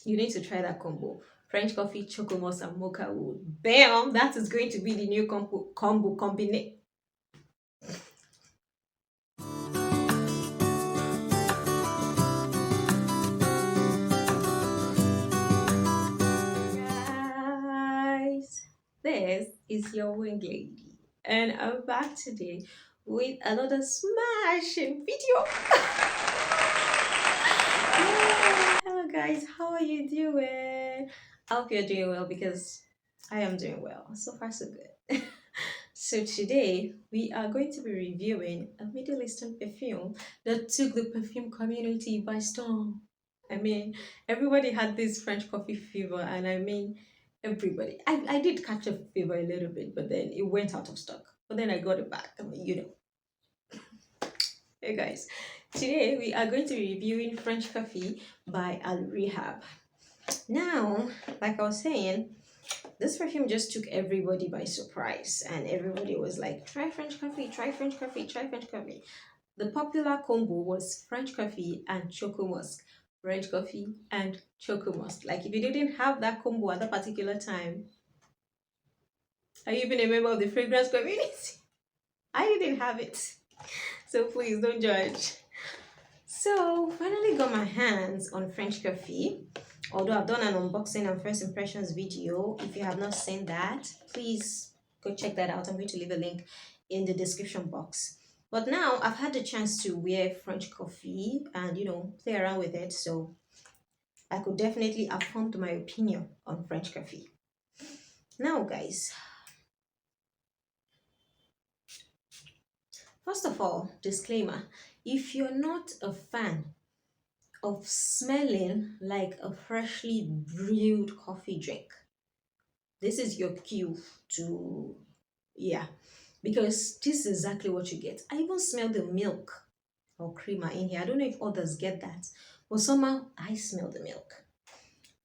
You need to try that combo. French coffee, Choco Moss, and Mocha Wood. Bam! That is going to be the new combo combination. Guys, this is your wing lady, and I'm back today with another smashing video. Hello, guys, how are you doing? I hope you're doing well because I am doing well. So far, so good. So, today we are going to be reviewing a Middle Eastern perfume that took the perfume community by storm. I mean, everybody had this French coffee fever, and I mean, everybody. I did catch a fever a little bit, but then it went out of stock. But then I got it back. I mean, Hey guys, today we are going to be reviewing French coffee by Rehab. Now, like I was saying, this perfume just took everybody by surprise, and everybody was like, try French coffee, try French coffee, try French coffee. The popular combo was French coffee and Choco Musk. French coffee and Choco Musk. Like, if you didn't have that combo at that particular time, are you even a member of the fragrance community? I didn't have it. So please don't judge. So, finally got my hands on French coffee. Although I've done an unboxing and first impressions video. If you have not seen that, please go check that out. I'm going to leave a link in the description box. But now I've had the chance to wear French coffee and play around with it. So I could definitely have formed my opinion on French coffee. Now, guys, first of all, disclaimer, if you're not a fan of smelling like a freshly brewed coffee drink, this is your cue to, yeah, because this is exactly what you get. I even smell the milk or creamer in here. I don't know if others get that, but somehow I smell the milk.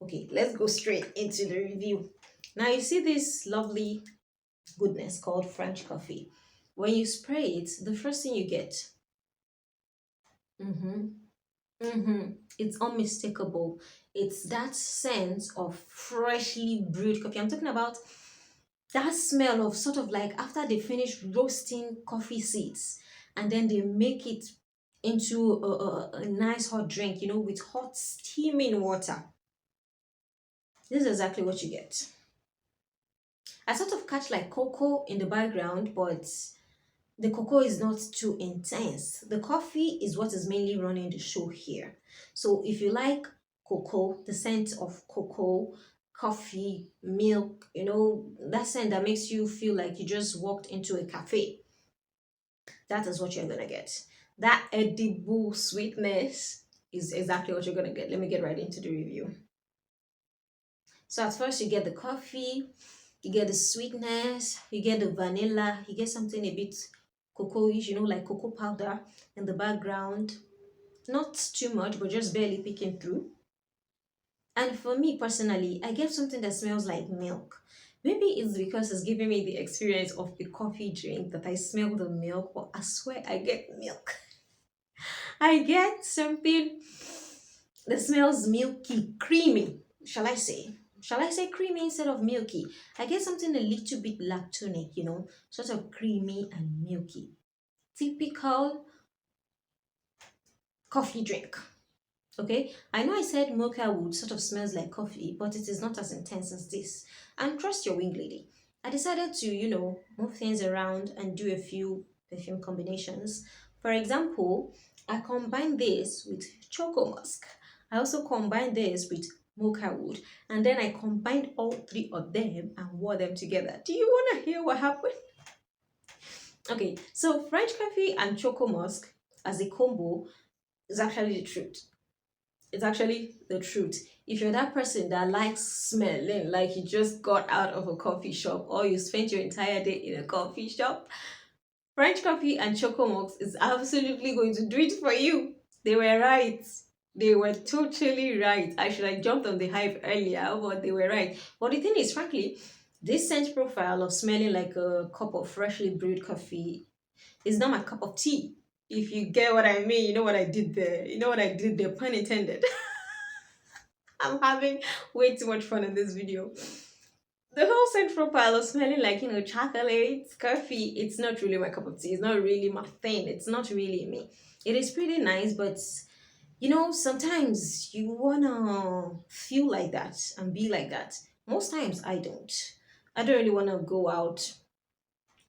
Okay, let's go straight into the review. Now, you see this lovely goodness called French coffee. When you spray it, the first thing you get, mm-hmm, it's unmistakable. It's that sense of freshly brewed coffee. I'm talking about that smell of sort of like after they finish roasting coffee seeds and then they make it into a nice hot drink, with hot steaming water. This is exactly what you get. I sort of catch like cocoa in the background, but the cocoa is not too intense. The coffee is what is mainly running the show here. So if you like cocoa, the scent of cocoa, coffee, milk, that scent that makes you feel like you just walked into a cafe, that is what you're gonna get. That edible sweetness is exactly what you're gonna get. Let me get right into the review. So at first you get the coffee, you get the sweetness, you get the vanilla, you get something a bit cocoa-ish, like cocoa powder in the background. Not too much, but just barely peeking through. And for me personally, I get something that smells like milk. Maybe it's because it's giving me the experience of a coffee drink that I smell the milk, but I swear I get milk. I get something that smells milky, creamy, shall I say? Shall I say creamy instead of milky? I get something a little bit lactonic, sort of creamy and milky. Typical coffee drink. Okay, I know I said Mocha Wood sort of smells like coffee, but it is not as intense as this. And trust your wing lady. I decided to, move things around and do a few perfume combinations. For example, I combine this with Choco Musk. I also combine this with Mocha Wood. And then I combined all three of them and wore them together. Do you want to hear what happened? Okay, so French coffee and Choco Musk as a combo is actually the truth. It's actually the truth. If you're that person that likes smelling like you just got out of a coffee shop or you spent your entire day in a coffee shop, French coffee and Choco Mox is absolutely going to do it for you. They were right. They were totally right. I should have jumped on the hype earlier, but they were right. But the thing is, frankly, this scent profile of smelling like a cup of freshly brewed coffee is not my cup of tea. If you get what I mean, you know what I did there. You know what I did there, pun intended. I'm having way too much fun in this video. The whole scent profile of smelling like, chocolate, coffee, it's not really my cup of tea. It's not really my thing. It's not really me. It is pretty nice, but sometimes you wanna feel like that and be like that. Most times I don't. I don't really wanna go out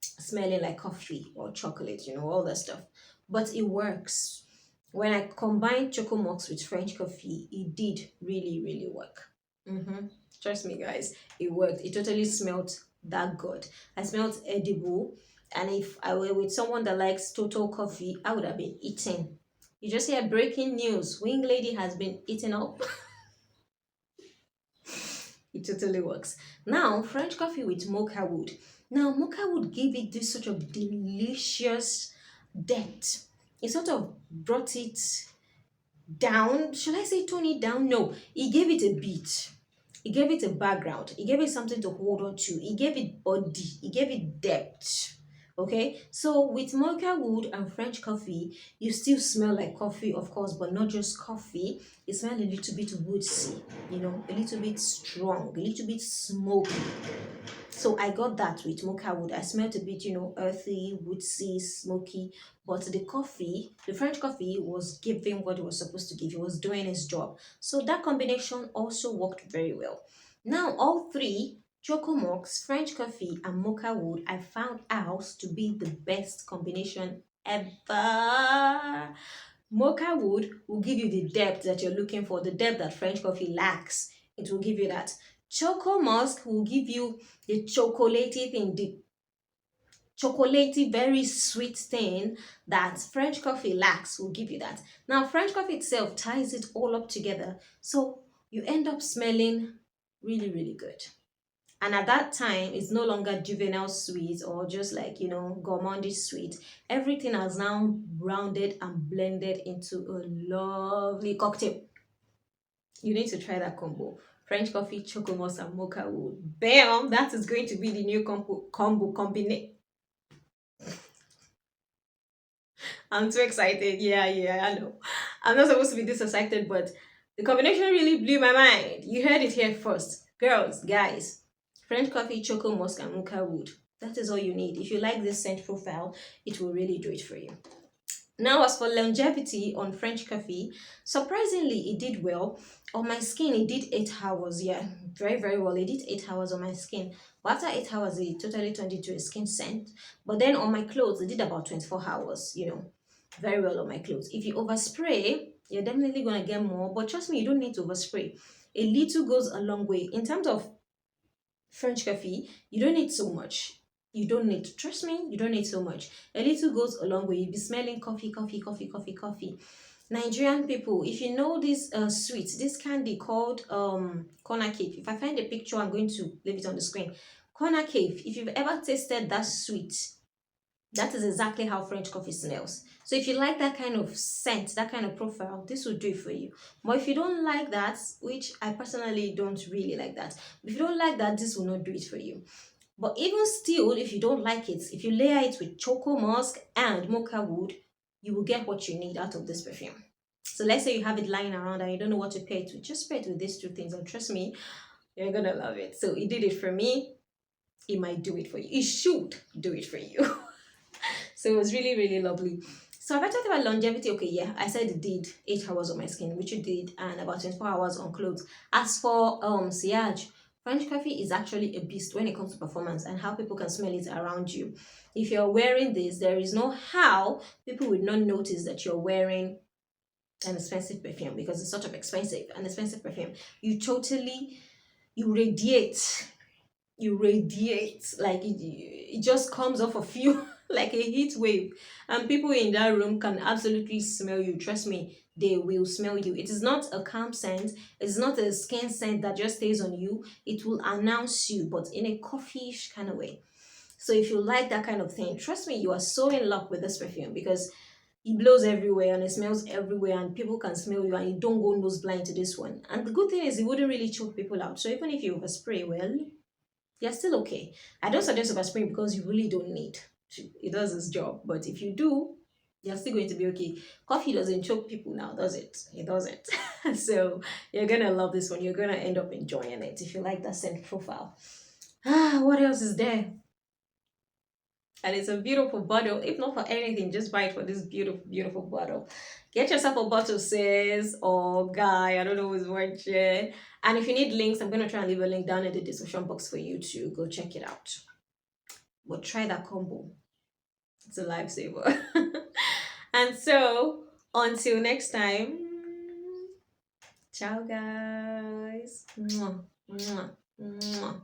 smelling like coffee or chocolate, all that stuff. But it works. When I combined Choco Mox with French coffee, it did really, really work. Trust me, guys, it worked. It totally smelled that good. I smelled edible. And if I were with someone that likes total coffee, I would have been eating. You just hear breaking news. Wing Lady has been eaten up. It totally works. Now, French coffee with Mocha Wood. Now, Mocha Wood gave it this sort of delicious depth. It sort of brought it down. Shall I say tone it down? No, it gave it a beat. It gave it a background. It gave it something to hold on to. It gave it body. It gave it depth. Okay, so with mocha wood and French coffee, you still smell like coffee, of course, but not just coffee. It smells a little bit woodsy, a little bit strong, a little bit smoky. So I got that with mocha wood. I smelled a bit, earthy, woodsy, smoky. But the French coffee was giving what it was supposed to give. It was doing its job. So that combination also worked very well. Now, all three, Choco Mox, French coffee, and mocha wood, I found out to be the best combination ever. Mocha wood will give you the depth that you're looking for, the depth that French coffee lacks. It will give you that. Choco musk will give you the chocolatey thing, the chocolatey, very sweet thing that French coffee lacks will give you that. Now, French coffee itself ties it all up together. So you end up smelling really, really good. And at that time, it's no longer juvenile sweet or just like, gourmandish sweet. Everything has now rounded and blended into a lovely cocktail. You need to try that combo. French coffee, choco moss, and mocha wood. Bam! That is going to be the new combo combination. I'm too excited. Yeah, I know. I'm not supposed to be this excited, but the combination really blew my mind. You heard it here first. Girls, guys, French coffee, choco musk, and mocha wood. That is all you need. If you like this scent profile, it will really do it for you. Now, as for longevity on French coffee, surprisingly, it did well. On my skin, it did 8 hours. Yeah, very, very well. It did 8 hours on my skin. But after 8 hours, it totally turned into a skin scent. But then on my clothes, it did about 24 hours, very well on my clothes. If you overspray, you're definitely going to get more. But trust me, you don't need to overspray. A little goes a long way. In terms of French coffee, you don't need so much. You don't need, trust me, you don't need so much. A little goes a long way. You'll be smelling coffee, coffee, coffee, coffee, coffee. Nigerian people, if you know this sweet, this candy called corner cake. If I find a picture, I'm going to leave it on the screen. Corner cake, if you've ever tasted that sweet, that is exactly how French coffee smells. So if you like that kind of scent, that kind of profile, this will do it for you. But if you don't like that, which I personally don't really like that, if you don't like that, this will not do it for you. But even still, if you don't like it, if you layer it with Choco Musk and Mocha Wood, you will get what you need out of this perfume. So let's say you have it lying around and you don't know what to pair it with. Just pair it with these two things and trust me, you're going to love it. So it did it for me. It might do it for you. It should do it for you. So it was really, really lovely. So if I talked about longevity, okay, yeah, I said it did 8 hours on my skin, which it did, and about 24 hours on clothes. As for sillage, French coffee is actually a beast when it comes to performance and how people can smell it around you. If you're wearing this, there is no how people would not notice that you're wearing an expensive perfume because it's sort of expensive, an expensive perfume. You radiate. You radiate like it just comes off of you like a heat wave, and people in that room can absolutely smell you. Trust me, they will smell you. It is not a calm scent, it's not a skin scent that just stays on you. It will announce you, but in a coffee-ish kind of way. So if you like that kind of thing, trust me, you are so in love with this perfume because it blows everywhere and it smells everywhere and people can smell you and you don't go nose blind to this one. And the good thing is it wouldn't really choke people out. So even if you overspray, well, you're still okay. I don't suggest overspraying because you really don't need to. It does its job. But if you do, You're still going to be okay. Coffee doesn't choke people now, does it? It doesn't. So you're gonna love this one. You're gonna end up enjoying it if you like that scent profile. What else is there? And it's a beautiful bottle. If not for anything, just buy it for this beautiful, beautiful bottle. Get yourself a bottle, sis or guy. I don't know who's watching. And if you need links, I'm gonna try and leave a link down in the description box for you to go check it out. But try that combo. It's a lifesaver. And so, until next time, ciao, guys. Mwah, mwah, mwah.